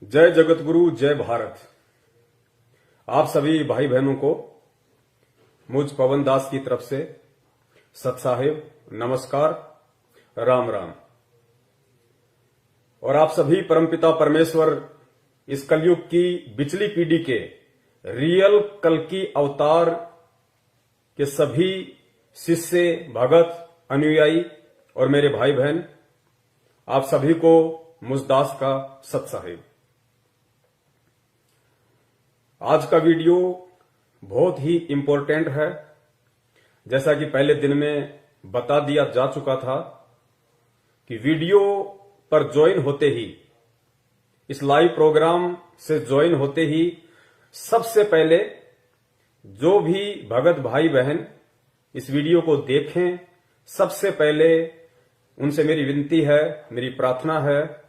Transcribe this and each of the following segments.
जय जगतगुरु, जय भारत। आप सभी भाई बहनों को मुझ पवन दास की तरफ से सत साहिब नमस्कार, राम राम। और आप सभी परमपिता परमेश्वर इस कलयुग की बिचली पीढ़ी के रियल कल्कि अवतार के सभी शिष्य, भगत, अनुयायी और मेरे भाई बहन, आप सभी को मुझ दास का सत साहिब। आज का वीडियो बहुत ही इंपॉर्टेंट है। जैसा कि पहले दिन में बता दिया जा चुका था कि वीडियो पर ज्वाइन होते ही, इस लाइव प्रोग्राम से ज्वाइन होते ही सबसे पहले जो भी भगत भाई बहन इस वीडियो को देखें, सबसे पहले उनसे मेरी विनती है, मेरी प्रार्थना है,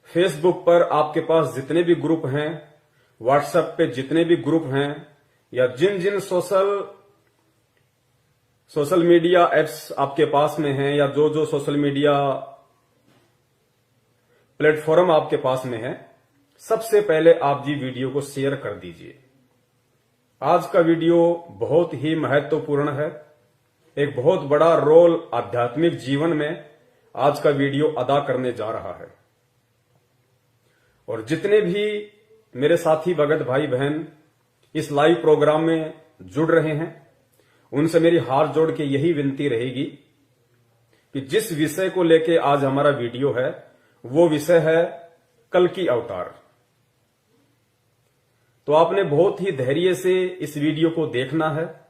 फेसबुक पर आपके पास जितने भी ग्रुप हैं, व्हाट्सएप पे जितने भी ग्रुप हैं, या जिन जिन सोशल मीडिया एप्स आपके पास में हैं, या जो जो सोशल मीडिया प्लेटफॉर्म आपके पास में है, सबसे पहले आप जी वीडियो को शेयर कर दीजिए। आज का वीडियो बहुत ही महत्वपूर्ण है। एक बहुत बड़ा रोल आध्यात्मिक जीवन में आज का वीडियो अदा करने जा रहा है। और जितने भी मेरे साथी भगत भाई बहन इस लाइव प्रोग्राम में जुड़ रहे हैं, उनसे मेरी हाथ जोड़ के यही विनती रहेगी कि जिस विषय को लेके आज हमारा वीडियो है, वो विषय है कल्कि अवतार। तो आपने बहुत ही धैर्य से इस वीडियो को देखना है।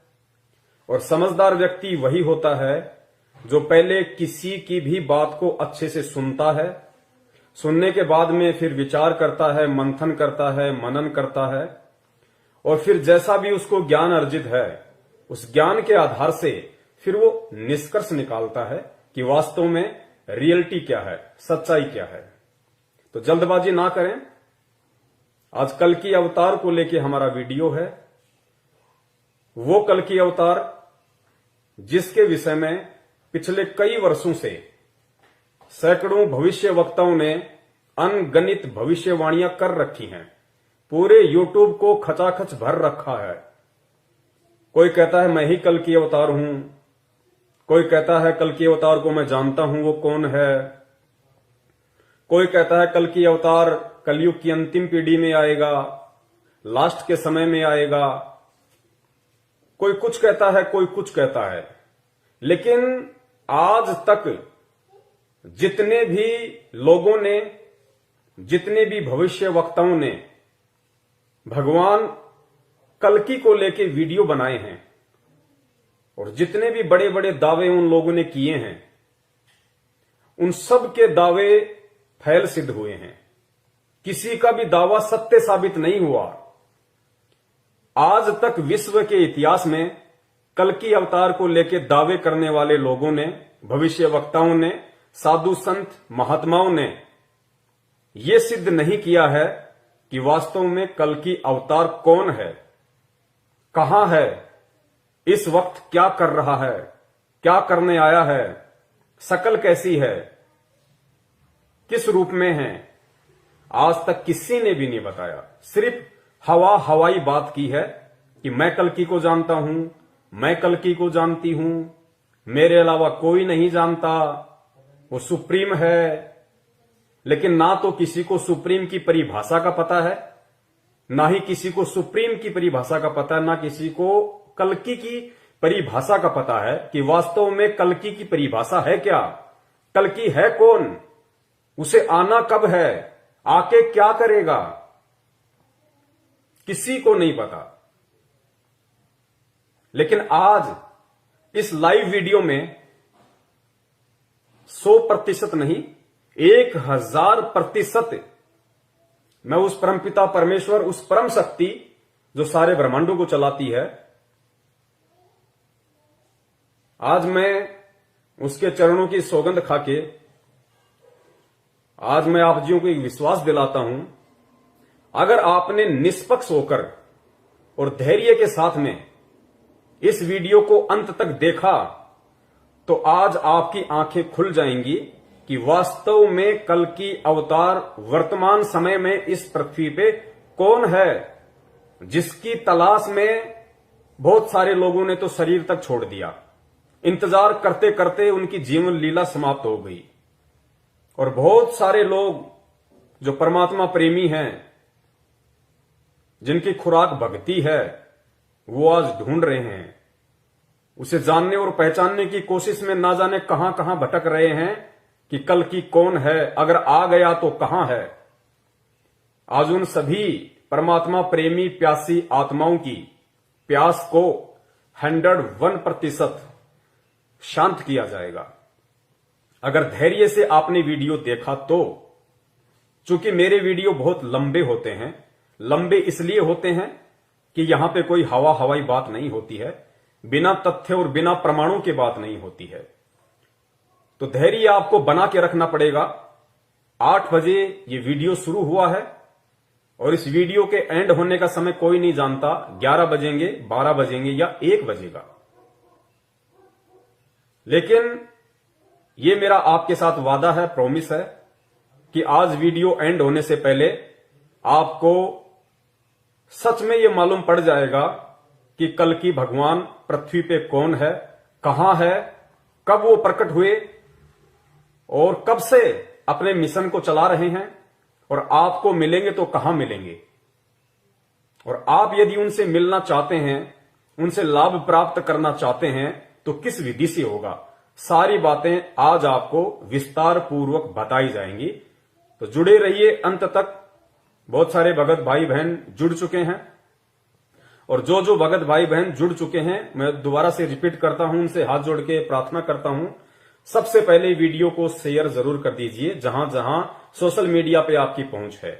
और समझदार व्यक्ति वही होता है जो पहले किसी की भी बात को अच्छे से सुनता है, सुनने के बाद में फिर विचार करता है, मंथन करता है, मनन करता है, और फिर जैसा भी उसको ज्ञान अर्जित है, उस ज्ञान के आधार से फिर वो निष्कर्ष निकालता है कि वास्तव में रियलिटी क्या है, सच्चाई क्या है। तो जल्दबाजी ना करें। आज कल्कि अवतार को लेके हमारा वीडियो है। वो कल्कि अवतार जिसके विषय में पिछले कई वर्षों से सैकड़ों भविष्य वक्ताओं ने अनगणित भविष्यवाणियां कर रखी हैं। पूरे यूट्यूब को खचाखच भर रखा है। कोई कहता है मैं ही कल्कि अवतार हूं, कोई कहता है कल्कि अवतार को मैं जानता हूं, वो कौन है। कोई कहता है कल्कि अवतार कलयुग की अंतिम पीढ़ी में आएगा, लास्ट के समय में आएगा। कोई कुछ कहता है, कोई कुछ कहता है। लेकिन आज तक जितने भी लोगों ने, जितने भी भविष्य वक्ताओं ने भगवान कल्कि को लेके वीडियो बनाए हैं, और जितने भी बड़े बड़े दावे उन लोगों ने किए हैं, उन सब के दावे फैल सिद्ध हुए हैं। किसी का भी दावा सत्य साबित नहीं हुआ। आज तक विश्व के इतिहास में कल्कि अवतार को लेकर दावे करने वाले लोगों ने, भविष्य वक्ताओं ने, साधु संत महात्माओं ने यह सिद्ध नहीं किया है कि वास्तव में कल्कि अवतार कौन है, कहां है, इस वक्त क्या कर रहा है, क्या करने आया है, शकल कैसी है, किस रूप में है। आज तक किसी ने भी नहीं बताया। सिर्फ हवाई बात की है कि मैं कल्कि को जानता हूं, मैं कल्कि को जानती हूं, मेरे अलावा कोई नहीं जानता, वो सुप्रीम है। लेकिन ना तो किसी को सुप्रीम की परिभाषा का पता है, ना ही किसी को सुप्रीम की परिभाषा का पता है, ना किसी को कल्कि की परिभाषा का पता है कि वास्तव में कल्कि की परिभाषा है क्या, कल्कि है कौन, उसे आना कब है, आके क्या करेगा, किसी को नहीं पता। लेकिन आज इस लाइव वीडियो में 100% नहीं, 1000% मैं उस परमपिता परमेश्वर, उस परम शक्ति जो सारे ब्रह्मांडों को चलाती है, आज मैं उसके चरणों की सौगंध खाके आज मैं आप जियों को एक विश्वास दिलाता हूं। अगर आपने निष्पक्ष होकर और धैर्य के साथ में इस वीडियो को अंत तक देखा, तो आज आपकी आंखें खुल जाएंगी कि वास्तव में कल की अवतार वर्तमान समय में इस पृथ्वी पे कौन है, जिसकी तलाश में बहुत सारे लोगों ने तो शरीर तक छोड़ दिया। इंतजार करते करते उनकी जीवन लीला समाप्त हो गई। और बहुत सारे लोग जो परमात्मा प्रेमी हैं, जिनकी खुराक भक्ति है, वो आज ढूंढ रहे हैं, उसे जानने और पहचानने की कोशिश में ना जाने कहां कहां भटक रहे हैं कि कल की कौन है, अगर आ गया तो कहां है। आज उन सभी परमात्मा प्रेमी प्यासी आत्माओं की प्यास को 101% शांत किया जाएगा। अगर धैर्य से आपने वीडियो देखा तो, चूंकि मेरे वीडियो बहुत लंबे होते हैं, लंबे इसलिए होते हैं कि यहां पे कोई हवाई बात नहीं होती है, बिना तथ्य और बिना प्रमाणों के बात नहीं होती है। तो धैर्य आपको बना के रखना पड़ेगा। 8 बजे ये वीडियो शुरू हुआ है और इस वीडियो के एंड होने का समय कोई नहीं जानता, 11 बजेंगे, 12 बजेंगे या 1 बजेगा। लेकिन ये मेरा आपके साथ वादा है, प्रॉमिस है कि आज वीडियो एंड होने से पहले आपको सच में ये मालूम पड़ जाएगा कि कल की भगवान पृथ्वी पे कौन है, कहां है, कब वो प्रकट हुए और कब से अपने मिशन को चला रहे हैं, और आपको मिलेंगे तो कहां मिलेंगे। और आप यदि उनसे मिलना चाहते हैं, उनसे लाभ प्राप्त करना चाहते हैं, तो किस विधि से होगा, सारी बातें आज आपको विस्तार पूर्वक बताई जाएंगी। तो जुड़े रहिए अंत तक। बहुत सारे भगत भाई बहन जुड़ चुके हैं, और जो भगत भाई बहन जुड़ चुके हैं, मैं दोबारा से रिपीट करता हूं, उनसे हाथ जोड़ के प्रार्थना करता हूं, सबसे पहले वीडियो को शेयर जरूर कर दीजिए जहां जहां सोशल मीडिया पे आपकी पहुंच है।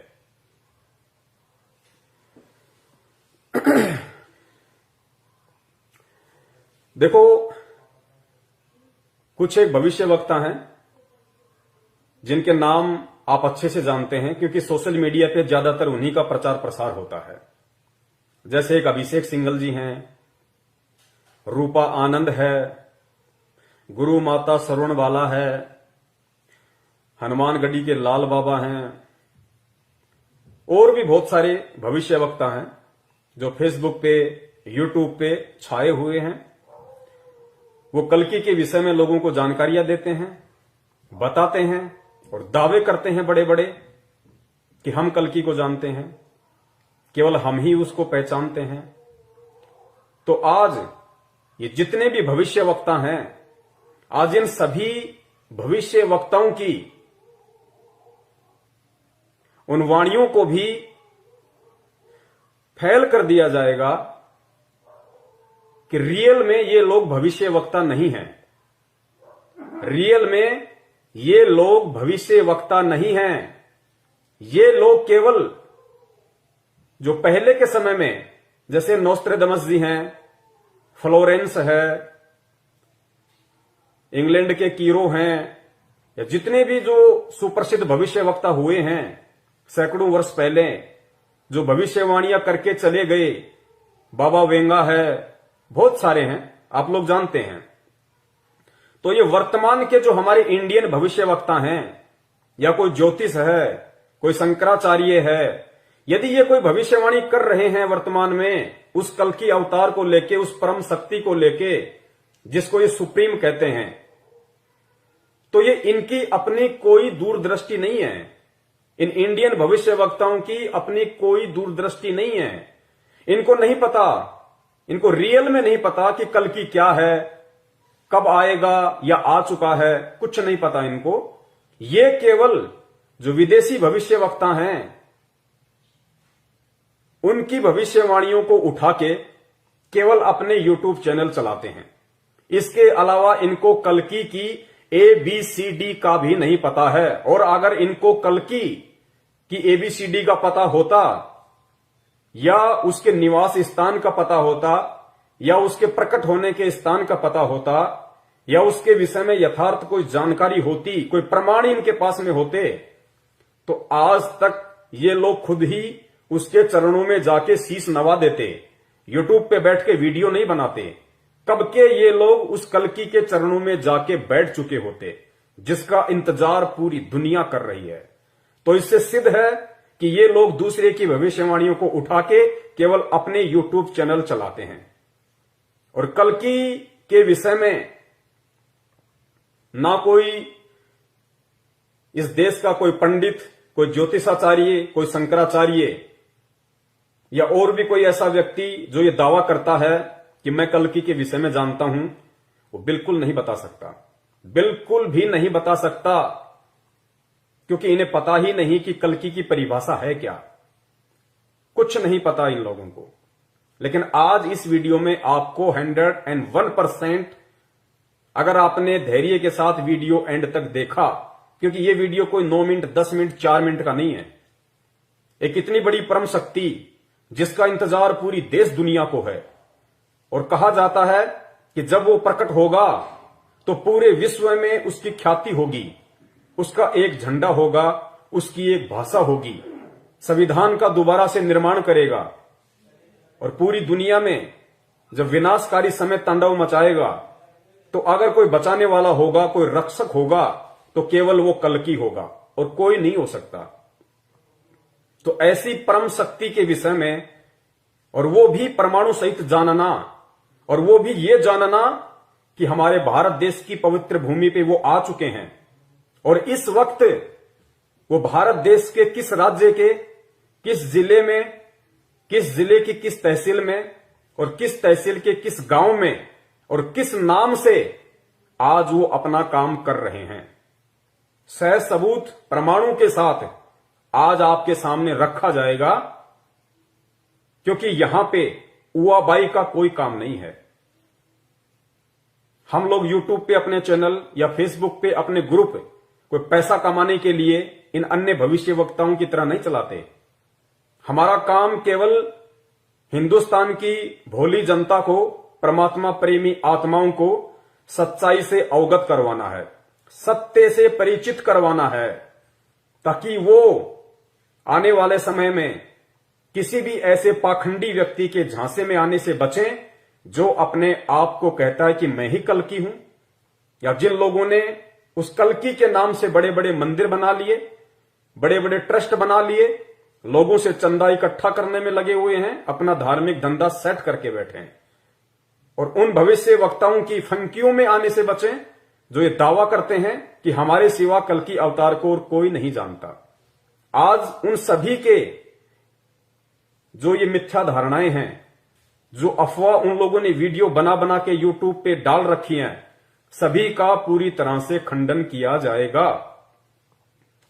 देखो, कुछ एक भविष्य वक्ता हैं जिनके नाम आप अच्छे से जानते हैं, क्योंकि सोशल मीडिया पे ज्यादातर उन्हीं का प्रचार प्रसार होता है। जैसे एक अभिषेक सिंघल जी हैं, रूपा आनंद है, गुरु माता सरवणवाला है, हनुमानगढ़ी के लाल बाबा हैं, और भी बहुत सारे भविष्य वक्ता हैं जो फेसबुक पे, यूट्यूब पे छाए हुए हैं। वो कल्कि के विषय में लोगों को जानकारियां देते हैं, बताते हैं और दावे करते हैं बड़े बड़े कि हम कल्कि को जानते हैं, केवल हम ही उसको पहचानते हैं। तो आज ये जितने भी भविष्य वक्ता हैं, आज इन सभी भविष्य वक्ताओं की उन वाणियों को भी फैल कर दिया जाएगा कि रियल में ये लोग भविष्य वक्ता नहीं हैं। रियल में ये लोग भविष्य वक्ता नहीं हैं। ये लोग केवल जो पहले के समय में, जैसे नोस्ट्रेडमस जी हैं, फ्लोरेंस है, इंग्लैंड के कीरो हैं, या जितने भी जो सुप्रसिद्ध भविष्य वक्ता हुए हैं सैकड़ों वर्ष पहले, जो भविष्यवाणियां करके चले गए, बाबा वेंगा है, बहुत सारे हैं, आप लोग जानते हैं। तो ये वर्तमान के जो हमारे इंडियन भविष्य वक्ता हैं, या कोई ज्योतिष है, कोई शंकराचार्य है, यदि ये कोई भविष्यवाणी कर रहे हैं वर्तमान में उस कल की अवतार को लेके, उस परम शक्ति को लेके, जिसको ये सुप्रीम कहते हैं, तो ये इनकी अपनी कोई दूरदृष्टि नहीं है। इन इंडियन भविष्य वक्ताओं की अपनी कोई दूरदृष्टि नहीं है। इनको नहीं पता, इनको रियल में नहीं पता कि कल की क्या है, कब आएगा या आ चुका है, कुछ नहीं पता इनको। ये केवल जो विदेशी भविष्य वक्ता हैं, उनकी भविष्यवाणियों को उठा के केवल अपने यूट्यूब चैनल चलाते हैं। इसके अलावा इनको कल्कि की ABCD का भी नहीं पता है। और अगर इनको कल्कि की ABCD का पता होता, या उसके निवास स्थान का पता होता, या उसके प्रकट होने के स्थान का पता होता, या उसके विषय में यथार्थ कोई जानकारी होती, कोई प्रमाण इनके पास में होते, तो आज तक ये लोग खुद ही उसके चरणों में जाके शीश नवा देते। यूट्यूब पे बैठ के वीडियो नहीं बनाते। कब के ये लोग उस कल्कि के चरणों में जाके बैठ चुके होते। जिसका इंतजार पूरी दुनिया कर रही है। तो इससे सिद्ध है कि ये लोग दूसरे की भविष्यवाणियों को उठा के केवल अपने यूट्यूब चैनल चलाते हैं। और कल्कि के विषय में ना कोई इस देश का कोई पंडित, कोई ज्योतिषाचार्य, कोई शंकराचार्य या और भी कोई ऐसा व्यक्ति जो ये दावा करता है कि मैं कल्कि के विषय में जानता हूं, वो बिल्कुल नहीं बता सकता, बिल्कुल भी नहीं बता सकता, क्योंकि इन्हें पता ही नहीं कि कल्कि की परिभाषा है क्या। कुछ नहीं पता इन लोगों को। लेकिन आज इस वीडियो में आपको 101%, अगर आपने धैर्य के साथ वीडियो एंड तक देखा, क्योंकि ये वीडियो कोई 9 मिनट, 10 मिनट, 4 मिनट का नहीं है। एक इतनी बड़ी परम शक्ति जिसका इंतजार पूरी देश दुनिया को है, और कहा जाता है कि जब वो प्रकट होगा तो पूरे विश्व में उसकी ख्याति होगी, उसका एक झंडा होगा, उसकी एक भाषा होगी, संविधान का दोबारा से निर्माण करेगा, और पूरी दुनिया में जब विनाशकारी समय तांडव मचाएगा तो अगर कोई बचाने वाला होगा, कोई रक्षक होगा, तो केवल वो कल्कि होगा और कोई नहीं हो सकता। तो ऐसी परम शक्ति के विषय में, और वो भी परमाणु सहित जानना, और वो भी ये जानना कि हमारे भारत देश की पवित्र भूमि पे वो आ चुके हैं, और इस वक्त वो भारत देश के किस राज्य के किस जिले में, किस जिले की किस तहसील में, और किस तहसील के किस गांव में, और किस नाम से आज वो अपना काम कर रहे हैं, सह सबूत प्रमाणों के साथ आज आपके सामने रखा जाएगा। क्योंकि यहां पे उआबाई का कोई काम नहीं है। हम लोग यूट्यूब पे अपने चैनल या फेसबुक पे अपने ग्रुप कोई पैसा कमाने के लिए इन अन्य भविष्य वक्ताओं की तरह नहीं चलाते। हमारा काम केवल हिंदुस्तान की भोली जनता को, परमात्मा प्रेमी आत्माओं को सच्चाई से अवगत करवाना है, सत्य से परिचित करवाना है, ताकि वो आने वाले समय में किसी भी ऐसे पाखंडी व्यक्ति के झांसे में आने से बचें जो अपने आप को कहता है कि मैं ही कल्कि हूं, या जिन लोगों ने उस कल्कि के नाम से बड़े बड़े मंदिर बना लिए, बड़े बड़े ट्रस्ट बना लिए, लोगों से चंदा इकट्ठा करने में लगे हुए हैं, अपना धार्मिक धंधा सेट करके बैठे हैं। और उन भविष्य वक्ताओं की फंकियों में आने से बचें जो ये दावा करते हैं कि हमारे सिवा कल्कि अवतार को और कोई नहीं जानता। आज उन सभी के जो ये मिथ्या धारणाएं हैं, जो अफवाह उन लोगों ने वीडियो बना बना के यूट्यूब पे डाल रखी हैं, सभी का पूरी तरह से खंडन किया जाएगा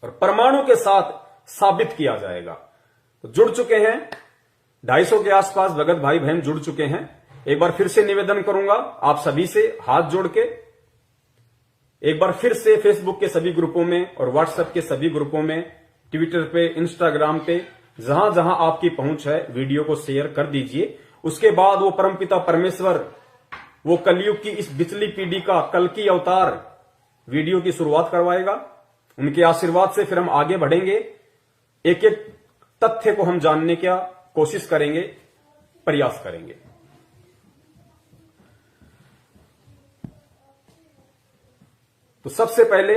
और परमाणु के साथ साबित किया जाएगा। तो जुड़ चुके हैं 250 के आसपास भगत भाई बहन जुड़ चुके हैं। एक बार फिर से निवेदन करूंगा आप सभी से हाथ जोड़ के, एक बार फिर से फेसबुक के सभी ग्रुपों में और व्हाट्सएप के सभी ग्रुपों में, ट्विटर पे, इंस्टाग्राम पे, जहां जहां आपकी पहुंच है वीडियो को शेयर कर दीजिए। उसके बाद वो परमपिता परमेश्वर, वो कलयुग की इस बिचली पीढ़ी का कल्कि अवतार वीडियो की शुरुआत करवाएगा। उनके आशीर्वाद से फिर हम आगे बढ़ेंगे, एक एक तथ्य को हम जानने का कोशिश करेंगे, प्रयास करेंगे। तो सबसे पहले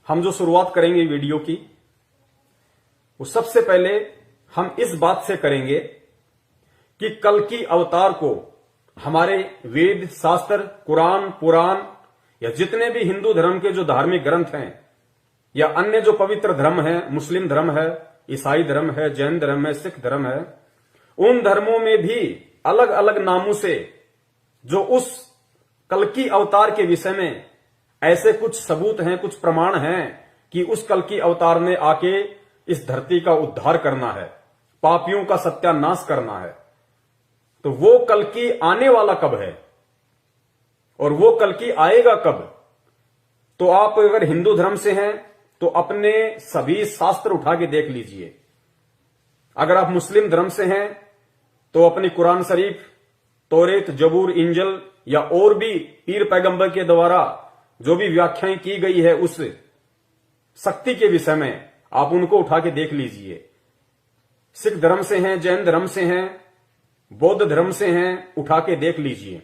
हम जो शुरुआत करेंगे वीडियो की, वो सबसे पहले हम इस बात से करेंगे कि कल्कि अवतार को हमारे वेद, शास्त्र, कुरान, पुराण या जितने भी हिंदू धर्म के जो धार्मिक ग्रंथ हैं या अन्य जो पवित्र धर्म है, मुस्लिम धर्म है, ईसाई धर्म है, जैन धर्म है, सिख धर्म है, उन धर्मों में भी अलग अलग नामों से जो उस कल्कि अवतार के विषय में ऐसे कुछ सबूत हैं, कुछ प्रमाण हैं कि उस कल्कि अवतार ने आके इस धरती का उद्धार करना है, पापियों का सत्यानाश करना है। तो वो कल्कि आने वाला कब है और वो कल्कि आएगा कब? तो आप अगर हिंदू धर्म से हैं तो अपने सभी शास्त्र उठा के देख लीजिए। अगर आप मुस्लिम धर्म से हैं तो अपनी कुरान शरीफ, तौरेत, जबूर, इंजल या और भी पीर पैगंबर के द्वारा जो भी व्याख्याएं की गई है उस शक्ति के विषय में, आप उनको उठा के देख लीजिए। सिख धर्म से हैं, जैन धर्म से हैं, बौद्ध धर्म से हैं, उठा के देख लीजिए।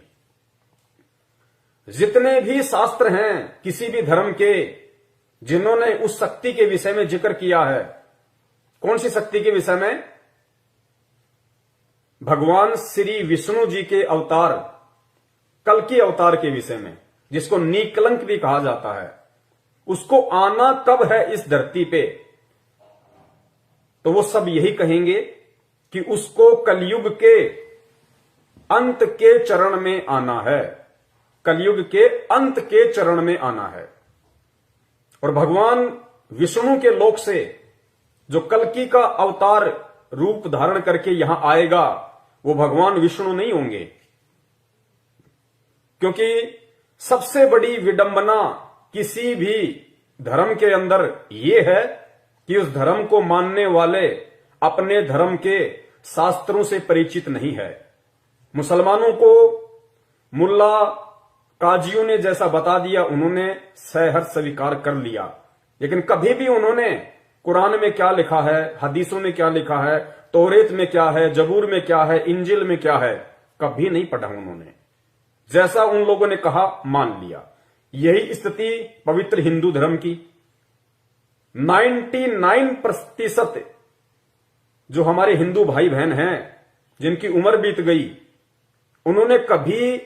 जितने भी शास्त्र हैं किसी भी धर्म के, जिन्होंने उस शक्ति के विषय में जिक्र किया है, कौन सी शक्ति के विषय में? भगवान श्री विष्णु जी के अवतार, कल्कि अवतार के विषय में, जिसको निकलंक भी कहा जाता है, उसको आना कब है इस धरती पे, तो वो सब यही कहेंगे कि उसको कलयुग के अंत के चरण में आना है, कलयुग के अंत के चरण में आना है। और भगवान विष्णु के लोक से जो कल्कि का अवतार रूप धारण करके यहां आएगा, वो भगवान विष्णु नहीं होंगे, क्योंकि सबसे बड़ी विडंबना किसी भी धर्म के अंदर यह है कि उस धर्म को मानने वाले अपने धर्म के शास्त्रों से परिचित नहीं है। मुसलमानों को मुल्ला काजियों ने जैसा बता दिया, उन्होंने सहर्ष स्वीकार कर लिया, लेकिन कभी भी उन्होंने कुरान में क्या लिखा है, हदीसों में क्या लिखा है, तौरेत में क्या है, जबूर में क्या है, इंजिल में क्या है, कभी नहीं पढ़ा उन्होंने। जैसा उन लोगों ने कहा मान लिया। यही स्थिति पवित्र हिंदू धर्म की 99% जो हमारे हिंदू भाई बहन हैं, जिनकी उम्र बीत गई, उन्होंने कभी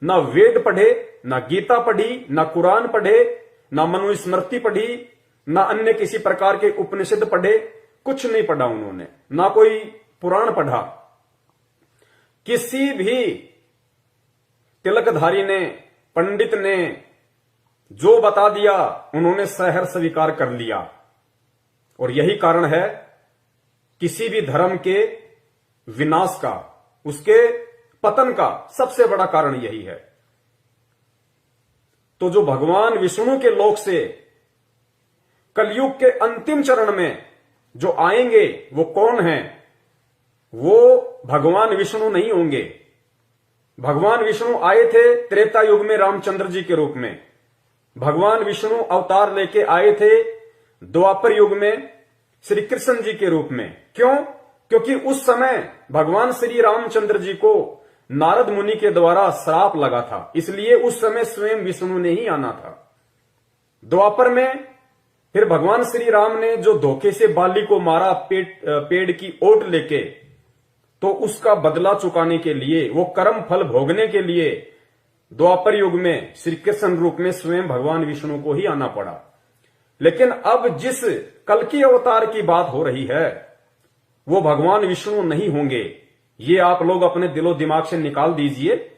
ना वेद पढ़े, ना गीता पढ़ी, ना कुरान पढ़े, ना मनुस्मृति पढ़ी, ना अन्य किसी प्रकार के उपनिषद पढ़े, कुछ नहीं पढ़ा उन्होंने, ना कोई पुराण पढ़ा। किसी भी तिलकधारी ने, पंडित ने जो बता दिया, उन्होंने सहर्ष स्वीकार कर लिया। और यही कारण है किसी भी धर्म के विनाश का, उसके पतन का सबसे बड़ा कारण यही है। तो जो भगवान विष्णु के लोक से कलयुग के अंतिम चरण में जो आएंगे, वो कौन हैं? वो भगवान विष्णु नहीं होंगे। भगवान विष्णु आए थे त्रेता युग में रामचंद्र जी के रूप में। भगवान विष्णु अवतार लेके आए थे द्वापर युग में श्री कृष्ण जी के रूप में। क्यों? क्योंकि उस समय भगवान श्री रामचंद्र जी को नारद मुनि के द्वारा श्राप लगा था, इसलिए उस समय स्वयं विष्णु ने ही आना था। द्वापर में फिर भगवान श्री राम ने जो धोखे से बाली को मारा पेड़ की ओट लेके, तो उसका बदला चुकाने के लिए, वो कर्म फल भोगने के लिए द्वापर युग में श्री कृष्ण रूप में स्वयं भगवान विष्णु को ही आना पड़ा। लेकिन अब जिस कल्कि अवतार की बात हो रही है, वो भगवान विष्णु नहीं होंगे। ये आप लोग अपने दिलो दिमाग से निकाल दीजिए,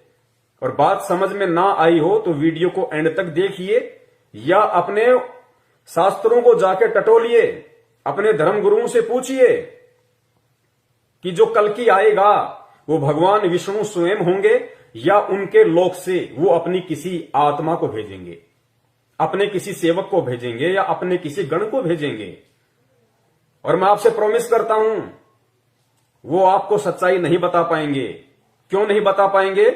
और बात समझ में ना आई हो तो वीडियो को एंड तक देखिए, या अपने शास्त्रों को जाके टटोलिए, अपने धर्म गुरुओं से पूछिए कि जो कल्कि आएगा वो भगवान विष्णु स्वयं होंगे, या उनके लोक से वो अपनी किसी आत्मा को भेजेंगे, अपने किसी सेवक को भेजेंगे, या अपने किसी गण को भेजेंगे। और मैं आपसे प्रॉमिस करता हूं, वो आपको सच्चाई नहीं बता पाएंगे। क्यों नहीं बता पाएंगे?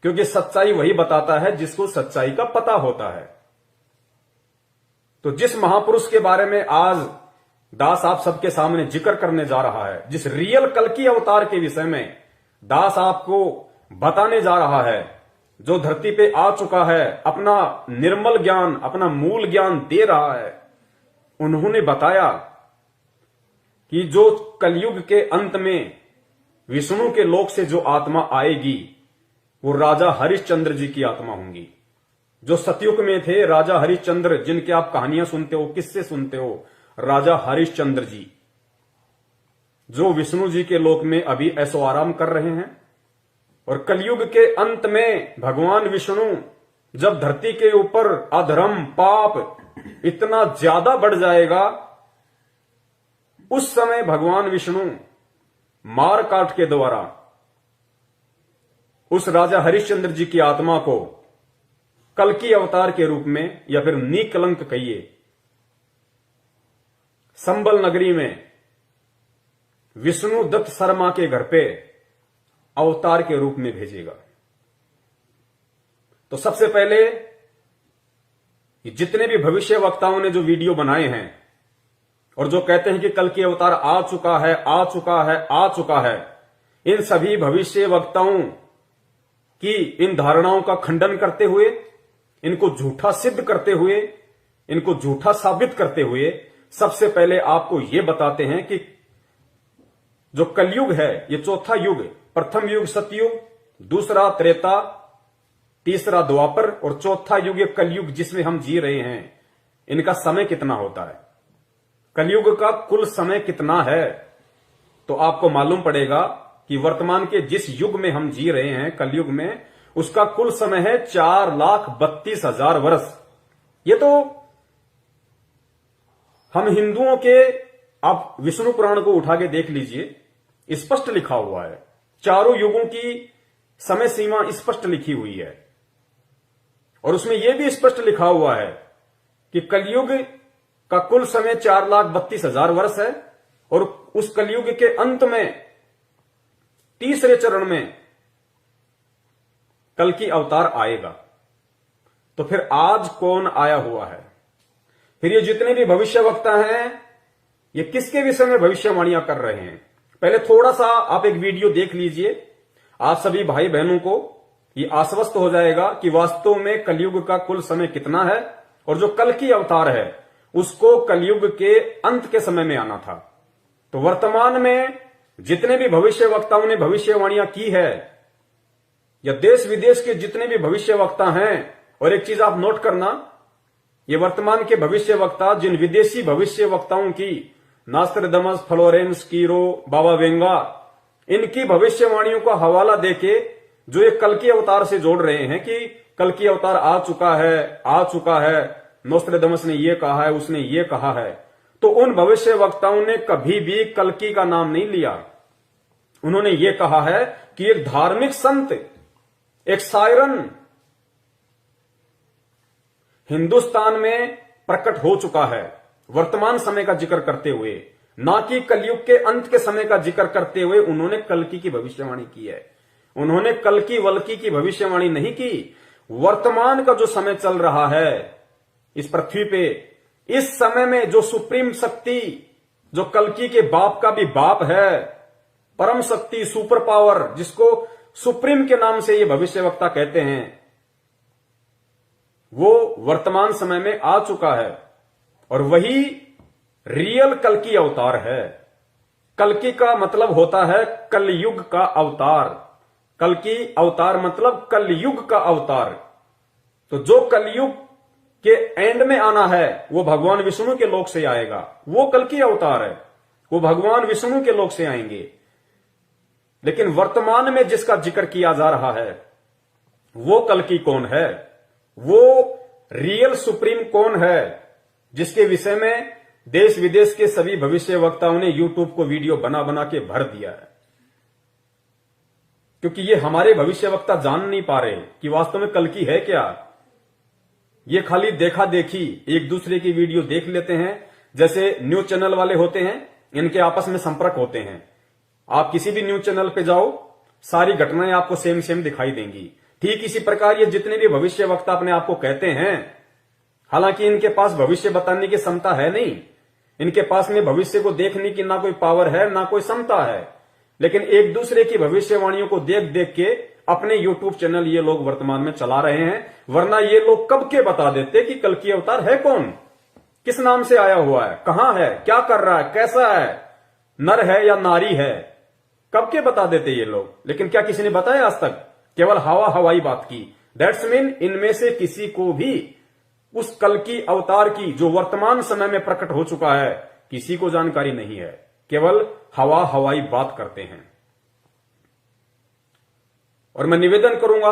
क्योंकि सच्चाई वही बताता है जिसको सच्चाई का पता होता है। तो जिस महापुरुष के बारे में आज दास आप सबके सामने जिक्र करने जा रहा है, जिस रियल कल्कि अवतार के विषय में दास आपको बताने जा रहा है, जो धरती पे आ चुका है, अपना निर्मल ज्ञान, अपना मूल ज्ञान दे रहा है, उन्होंने बताया कि जो कलयुग के अंत में विष्णु के लोक से जो आत्मा आएगी, वो राजा हरिश्चंद्र जी की आत्मा होंगी। जो सतयुग में थे राजा हरिश्चंद्र, जिनके आप कहानियां सुनते हो, किससे सुनते हो, राजा हरिश्चंद्र जी, जो विष्णु जी के लोक में अभी ऐसो आराम कर रहे हैं। और कलयुग के अंत में भगवान विष्णु जब धरती के ऊपर अधर्म पाप इतना ज्यादा बढ़ जाएगा, उस समय भगवान विष्णु मार काट के द्वारा उस राजा हरिश्चंद्र जी की आत्मा को कल्कि अवतार के रूप में, या फिर निकलंक कहिए, संबल नगरी में विष्णु दत्त शर्मा के घर पे अवतार के रूप में भेजेगा। तो सबसे पहले जितने भी भविष्य वक्ताओं ने जो वीडियो बनाए हैं और जो कहते हैं कि कल्कि अवतार आ चुका है, आ चुका है, आ चुका है, इन सभी भविष्य वक्ताओं की इन धारणाओं का खंडन करते हुए इनको झूठा सिद्ध करते हुए, इनको झूठा साबित करते हुए सबसे पहले आपको यह बताते हैं कि जो कलयुग है ये चौथा युग, प्रथम युग सतयुग, दूसरा त्रेता, तीसरा द्वापर और चौथा युग ये कलयुग जिसमें हम जी रहे हैं, इनका समय कितना होता है, कलयुग का कुल समय कितना है। तो आपको मालूम पड़ेगा कि वर्तमान के जिस युग में हम जी रहे हैं कलयुग में, उसका कुल समय है 4,32,000 वर्ष। ये तो हम हिंदुओं के, आप विष्णु पुराण को उठा के देख लीजिए, स्पष्ट लिखा हुआ है, चारों युगों की समय सीमा स्पष्ट लिखी हुई है। और उसमें यह भी स्पष्ट लिखा हुआ है कि कलयुग का कुल समय 4,32,000 वर्ष है और उस कलयुग के अंत में तीसरे चरण में कल की अवतार आएगा। तो फिर आज कौन आया हुआ है? फिर ये जितने भी भविष्यवक्ता हैं ये किसके विषय में भविष्यवाणियां कर रहे हैं? पहले थोड़ा सा आप एक वीडियो देख लीजिए, आप सभी भाई बहनों को ये आश्वस्त हो जाएगा कि वास्तव में कलयुग का कुल समय कितना है और जो कल की अवतार है उसको कलयुग के अंत के समय में आना था। तो वर्तमान में जितने भी भविष्यवक्ताओं ने भविष्यवाणियां की है, या देश विदेश के जितने भी भविष्यवक्ता हैं, और एक चीज आप नोट करना, ये वर्तमान के भविष्यवक्ता जिन विदेशी भविष्यवक्ताओं की, नास्ट्राडामस, फ्लोरेंस, कीरो, बाबा वेंगा, इनकी भविष्यवाणियों का हवाला देके जो ये कल की अवतार से जोड़ रहे हैं कि कल की अवतार आ चुका है, नोस्ट्राडामस ने ये कहा है, उसने ये कहा है, तो उन भविष्यवक्ताओं ने कभी भी कल्कि का नाम नहीं लिया। उन्होंने ये कहा है कि एक धार्मिक संत, एक सायरन हिंदुस्तान में प्रकट हो चुका है, वर्तमान समय का जिक्र करते हुए, ना कि कलयुग के अंत के समय का जिक्र करते हुए उन्होंने कल्कि की भविष्यवाणी की है। उन्होंने कल्कि वल्कि की भविष्यवाणी नहीं की। वर्तमान का जो समय चल रहा है इस पृथ्वी पे, इस समय में जो सुप्रीम शक्ति, जो कल्कि के बाप का भी बाप है, परम शक्ति, सुपर पावर, जिसको सुप्रीम के नाम से ये भविष्यवक्ता कहते हैं, वो वर्तमान समय में आ चुका है और वही रियल कल्कि अवतार है। कल्कि का मतलब होता है कलयुग का अवतार। कल्कि अवतार मतलब कलयुग का अवतार। तो जो कलयुग के एंड में आना है वो भगवान विष्णु के लोक से आएगा, वो कल्कि अवतार है, वो भगवान विष्णु के लोक से आएंगे। लेकिन वर्तमान में जिसका जिक्र किया जा रहा है वो कल्कि कौन है, वो रियल सुप्रीम कौन है, जिसके विषय में देश विदेश के सभी भविष्यवक्ताओं ने यूट्यूब को वीडियो बना बना के भर दिया है। क्योंकि ये हमारे भविष्यवक्ता जान नहीं पा रहे कि वास्तव में कल्कि है क्या। ये खाली देखा देखी, एक दूसरे की वीडियो देख लेते हैं, जैसे न्यूज चैनल वाले होते हैं, इनके आपस में संपर्क होते हैं। आप किसी भी न्यूज चैनल पे जाओ, सारी घटनाएं आपको सेम सेम दिखाई देंगी। ठीक इसी प्रकार ये जितने भी भविष्यवक्ता अपने आप को कहते हैं, हालांकि इनके पास भविष्य बताने की क्षमता है नहीं, इनके पास में भविष्य को देखने की ना कोई पावर है ना कोई क्षमता है, लेकिन एक दूसरे की भविष्यवाणियों को देख देख के अपने यूट्यूब चैनल ये लोग वर्तमान में चला रहे हैं। वरना ये लोग कब के बता देते कि कल्कि अवतार है कौन, किस नाम से आया हुआ है, कहां है, क्या कर रहा है, कैसा है, नर है या नारी है, कब के बता देते ये लोग। लेकिन क्या किसी ने बताया आज तक? केवल हवा हवाई बात की। दैट्स मीन इनमें से किसी को भी उस कल्कि अवतार की जो वर्तमान समय में प्रकट हो चुका है, किसी को जानकारी नहीं है, केवल हवा हवाई बात करते हैं। और मैं निवेदन करूंगा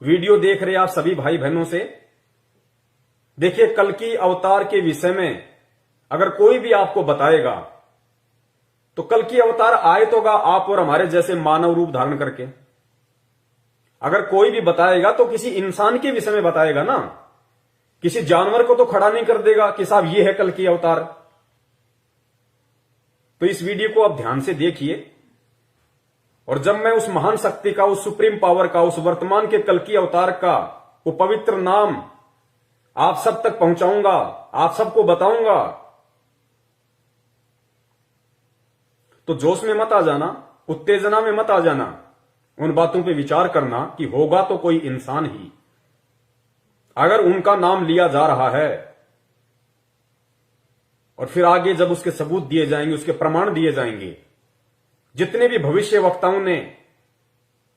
वीडियो देख रहे आप सभी भाई बहनों से, देखिए कल्कि अवतार के विषय में अगर कोई भी आपको बताएगा तो कल्कि अवतार आए तो आप और हमारे जैसे मानव रूप धारण करके। अगर कोई भी बताएगा तो किसी इंसान के विषय में बताएगा ना, किसी जानवर को तो खड़ा नहीं कर देगा कि साहब ये है कल्कि अवतार। तो इस वीडियो को आप ध्यान से देखिए, और जब मैं उस महान शक्ति का, उस सुप्रीम पावर का, उस वर्तमान के कल्कि अवतार का वो पवित्र नाम आप सब तक पहुंचाऊंगा, आप सबको बताऊंगा, तो जोश में मत आ जाना, उत्तेजना में मत आ जाना। उन बातों पे विचार करना कि होगा तो कोई इंसान ही। अगर उनका नाम लिया जा रहा है और फिर आगे जब उसके सबूत दिए जाएंगे, उसके प्रमाण दिए जाएंगे, जितने भी भविष्य वक्ताओं ने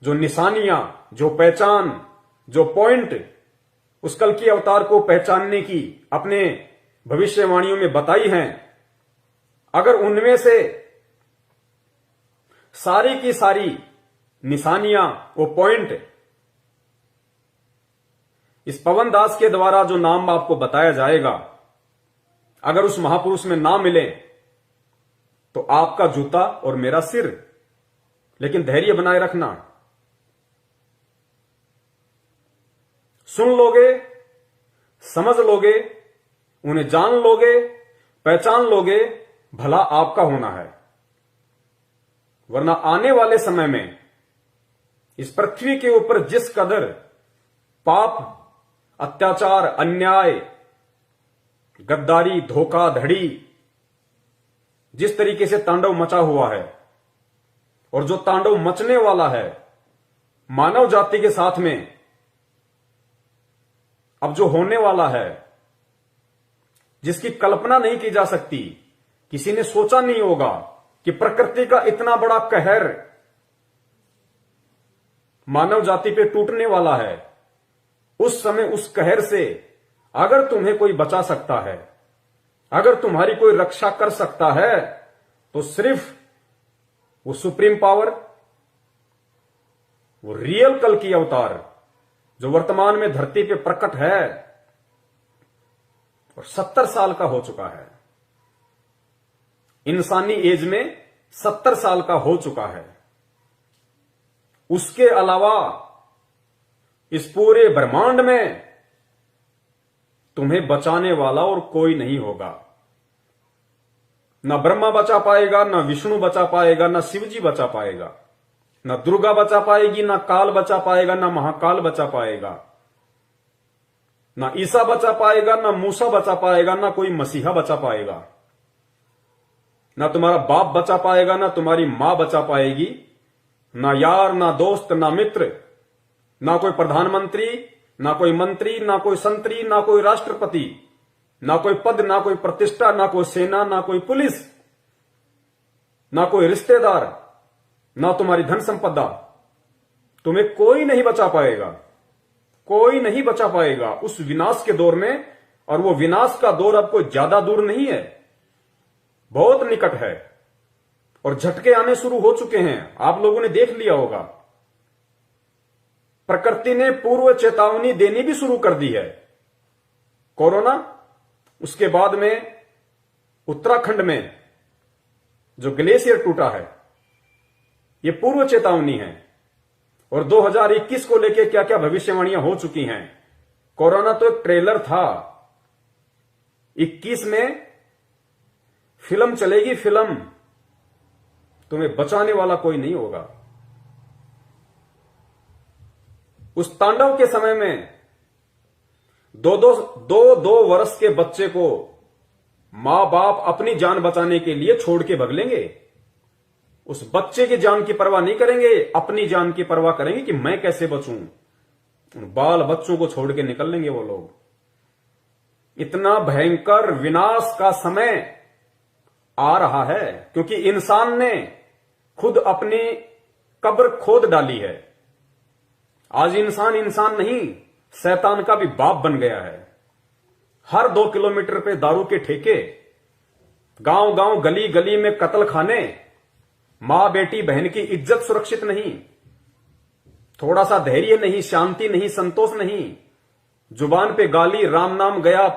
जो निशानियां, जो पहचान, जो पॉइंट उस कल की अवतार को पहचानने की अपने भविष्यवाणियों में बताई हैं, अगर उनमें से सारी की सारी निशानियां, वो पॉइंट इस पवन दास के द्वारा जो नाम आपको बताया जाएगा, अगर उस महापुरुष में ना मिले तो आपका जूता और मेरा सिर। लेकिन धैर्य बनाए रखना, सुन लोगे, समझ लोगे, उन्हें जान लोगे, पहचान लोगे, भला आपका होना है। वरना आने वाले समय में इस पृथ्वी के ऊपर जिस कदर पाप, अत्याचार, अन्याय, गद्दारी, धोखाधड़ी जिस तरीके से तांडव मचा हुआ है और जो तांडव मचने वाला है मानव जाति के साथ में, अब जो होने वाला है, जिसकी कल्पना नहीं की जा सकती, किसी ने सोचा नहीं होगा कि प्रकृति का इतना बड़ा कहर मानव जाति पे टूटने वाला है। उस समय उस कहर से अगर तुम्हें कोई बचा सकता है, अगर तुम्हारी कोई रक्षा कर सकता है, तो सिर्फ वो सुप्रीम पावर, वो रियल कल की अवतार जो वर्तमान में धरती पे प्रकट है और 70 साल का हो चुका है, इंसानी एज में 70 साल का हो चुका है। उसके अलावा इस पूरे ब्रह्मांड में तुम्हें बचाने वाला और कोई नहीं होगा। ना ब्रह्मा बचा पाएगा, ना विष्णु बचा पाएगा, ना शिवजी बचा पाएगा, ना दुर्गा बचा पाएगी, ना काल बचा पाएगा, ना महाकाल बचा पाएगा, ना ईसा बचा पाएगा, ना मूसा बचा पाएगा, ना कोई मसीहा बचा पाएगा, ना तुम्हारा बाप बचा पाएगा, ना तुम्हारी मां बचा पाएगी, ना यार, ना दोस्त, ना मित्र, ना कोई प्रधानमंत्री, ना कोई मंत्री, ना कोई संतरी, ना कोई राष्ट्रपति, ना कोई पद, ना कोई प्रतिष्ठा, ना कोई सेना, ना कोई पुलिस, ना कोई रिश्तेदार, ना तुम्हारी धन संपदा, तुम्हें कोई नहीं बचा पाएगा, कोई नहीं बचा पाएगा उस विनाश के दौर में। और वो विनाश का दौर अब कोई ज्यादा दूर नहीं है, बहुत निकट है और झटके आने शुरू हो चुके हैं। आप लोगों ने देख लिया होगा, प्रकृति ने पूर्व चेतावनी देनी भी शुरू कर दी है। कोरोना, उसके बाद में उत्तराखंड में जो ग्लेशियर टूटा है, ये पूर्व चेतावनी है। और 2021 को लेके क्या क्या भविष्यवाणियां हो चुकी हैं। कोरोना तो एक ट्रेलर था, 21 में फिल्म चलेगी, फिल्म, तुम्हें बचाने वाला कोई नहीं होगा। उस तांडव के समय में दो वर्ष के बच्चे को मां बाप अपनी जान बचाने के लिए छोड़ के भग लेंगे। उस बच्चे की जान की परवाह नहीं करेंगे, अपनी जान की परवाह करेंगे कि मैं कैसे बचूं। उन बाल बच्चों को छोड़ के निकल लेंगे वो लोग। इतना भयंकर विनाश का समय आ रहा है क्योंकि इंसान ने खुद अपनी कब्र खोद डाली है। आज इंसान नहीं, शैतान का भी बाप बन गया है। हर 2 किलोमीटर पे दारू के ठेके, गांव गांव गली गली में कत्ल खाने, मां बेटी बहन की इज्जत सुरक्षित नहीं, थोड़ा सा धैर्य नहीं, शांति नहीं, संतोष नहीं, जुबान पे गाली, राम नाम गया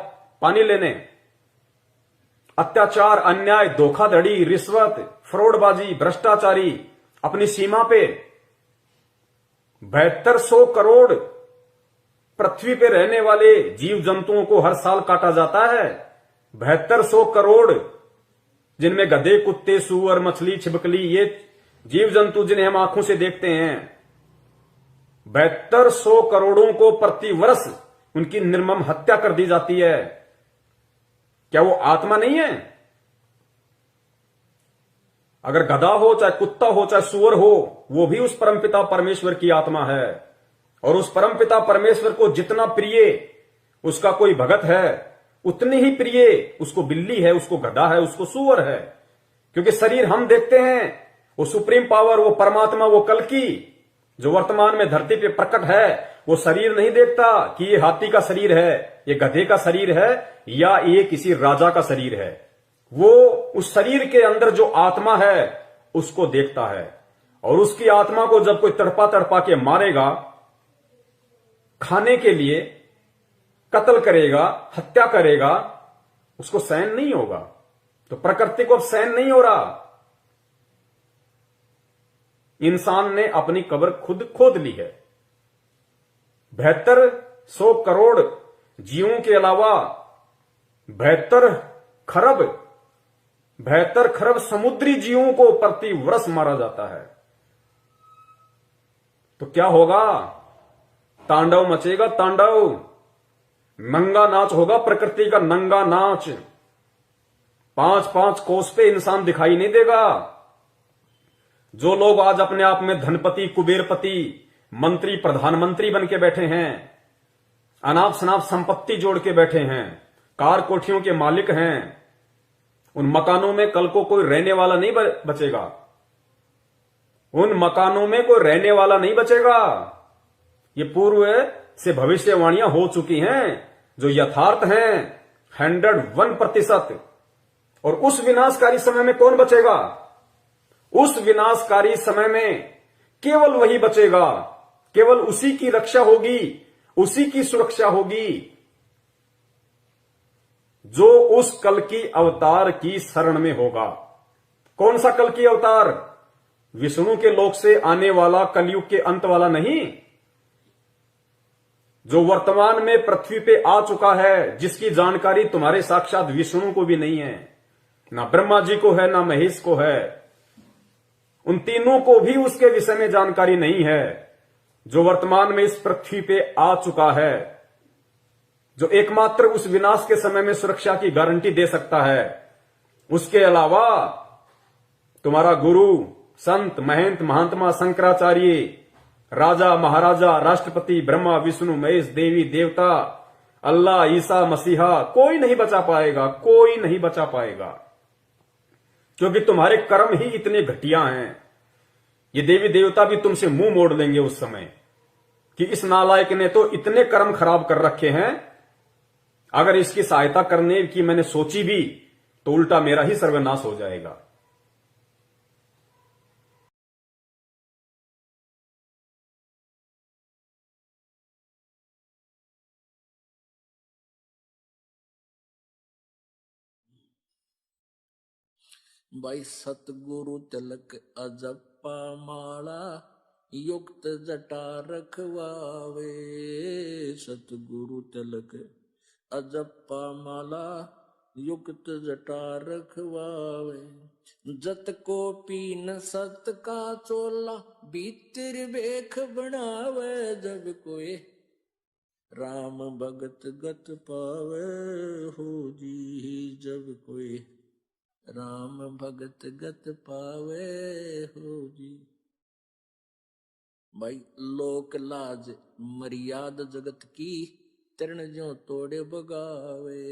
पानी लेने, अत्याचार, अन्याय, धोखाधड़ी, रिश्वत, फ्रॉडबाजी, भ्रष्टाचारी अपनी सीमा पे। 7200 करोड़ पृथ्वी पे रहने वाले जीव जंतुओं को हर साल काटा जाता है। 7200 करोड़, जिनमें गधे, कुत्ते, सूअर, मछली, छिपकली, ये जीव जंतु जिन्हें हम आंखों से देखते हैं। 7200 करोड़ों को प्रतिवर्ष उनकी निर्मम हत्या कर दी जाती है। क्या वो आत्मा नहीं है? अगर गधा हो, चाहे कुत्ता हो, चाहे सूअर हो, वो भी उस परमपिता परमेश्वर की आत्मा है। और उस परमपिता परमेश्वर को जितना प्रिय उसका कोई भगत है, उतनी ही प्रिय उसको बिल्ली है, उसको गधा है, उसको सूअर है। क्योंकि शरीर हम देखते हैं, वो सुप्रीम पावर, वो परमात्मा, वो कल्कि जो वर्तमान में धरती पे प्रकट है, वो शरीर नहीं देखता कि ये हाथी का शरीर है, ये गधे का शरीर है, या ये किसी राजा का शरीर है। वो उस शरीर के अंदर जो आत्मा है उसको देखता है। और उसकी आत्मा को जब कोई तड़पा तड़पा के मारेगा, खाने के लिए कत्ल करेगा, हत्या करेगा, उसको सहन नहीं होगा। तो प्रकृति को अब सहन नहीं हो रहा। इंसान ने अपनी कब्र खुद खोद ली है। 7200 करोड़ जीवों के अलावा 72 खरब समुद्री जीवों को प्रति वर्ष मारा जाता है। तो क्या होगा? तांडव मचेगा, तांडव। नंगा नाच होगा, प्रकृति का नंगा नाच। 5-5 कोस पे इंसान दिखाई नहीं देगा। जो लोग आज अपने आप में धनपति, कुबेरपति, मंत्री, प्रधानमंत्री बन के बैठे हैं, अनाप शनाप संपत्ति जोड़ के बैठे हैं, कार कोठियों के मालिक हैं, उन मकानों में कल को कोई रहने वाला नहीं बचेगा। उन मकानों में कोई रहने वाला नहीं बचेगा। ये पूर्व से भविष्यवाणियां हो चुकी हैं, जो यथार्थ हैं 101%। और उस विनाशकारी समय में कौन बचेगा? उस विनाशकारी समय में केवल वही बचेगा, केवल उसी की रक्षा होगी, उसी की सुरक्षा होगी जो उस कल की अवतार की शरण में होगा। कौन सा कल की अवतार? विष्णु के लोक से आने वाला, कलयुग के अंत वाला नहीं, जो वर्तमान में पृथ्वी पे आ चुका है, जिसकी जानकारी तुम्हारे साक्षात विष्णु को भी नहीं है, ना ब्रह्मा जी को है, ना महेश को है। उन तीनों को भी उसके विषय में जानकारी नहीं है। जो वर्तमान में इस पृथ्वी पे आ चुका है, जो एकमात्र उस विनाश के समय में सुरक्षा की गारंटी दे सकता है। उसके अलावा तुम्हारा गुरु, संत, महंत, महात्मा, शंकराचार्य, राजा, महाराजा, राष्ट्रपति, ब्रह्मा, विष्णु, महेश, देवी, देवता, अल्लाह, ईसा मसीहा, कोई नहीं बचा पाएगा, कोई नहीं बचा पाएगा। क्योंकि तुम्हारे कर्म ही इतने घटिया हैं। ये देवी देवता भी तुमसे मुंह मोड़ लेंगे उस समय कि इस नालायक ने तो इतने कर्म खराब कर रखे हैं, अगर इसकी सहायता करने की मैंने सोची भी तो उल्टा मेरा ही सर्वनाश हो जाएगा। भाई सतगुरु तिलक अजप्पा माला युक्त जटा रखवावे। सतगुरु तिलक अजप्पा माला युक्त जटा रखवावे। जत को पीन सत का चोला भीतर बेख बनावे। जब कोई राम भगत गत पावे हो जी। जब कोई राम भगत गत पावे हो जी। भाई लोक लाज मर्याद जगत की तरण जो तोड़े बगावे।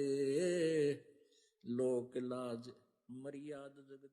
लोक लाज मर्याद जगत